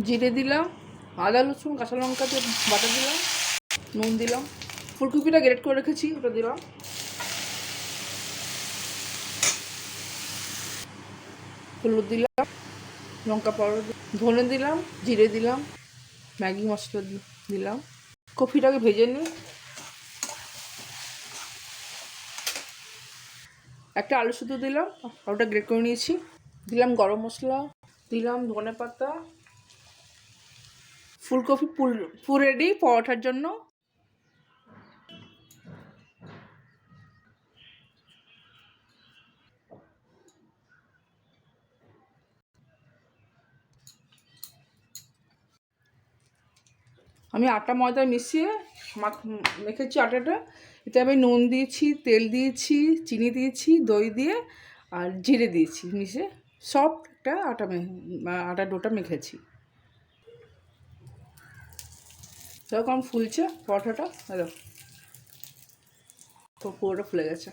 জিরে দিলাম, আদা রসুন কাঁচা লঙ্কা দিয়ে বাটা দিলাম, নুন দিলাম, ফুলকপিটা গ্রেট করে রেখেছি ওটা দিলাম, হলুদ দিলাম, লঙ্কা পাউডার ধনে দিলাম, জিরে দিলাম, ম্যাগি মশলা দিলাম। কফিটাকে ভেজে নিই। একটা আলু শুধু দিলাম, ওটা গ্রেট করে নিয়েছি। দিলাম গরম মশলা, দিলাম ধনে পাতা। ফুলকপি পুর রেডি পরোটার জন্য। আমি আটা ময়দা মিশিয়ে মেখেছি আটাটা। এতে আমি নুন দিয়েছি, তেল দিয়েছি, চিনি দিয়েছি, দই দিয়ে আর জিরে দিয়েছি, মিশে সব একটা আটা ডোটা মেখেছি। এরকম ফুলছে পরোটাটা, পুরোটা ফুলে গেছে।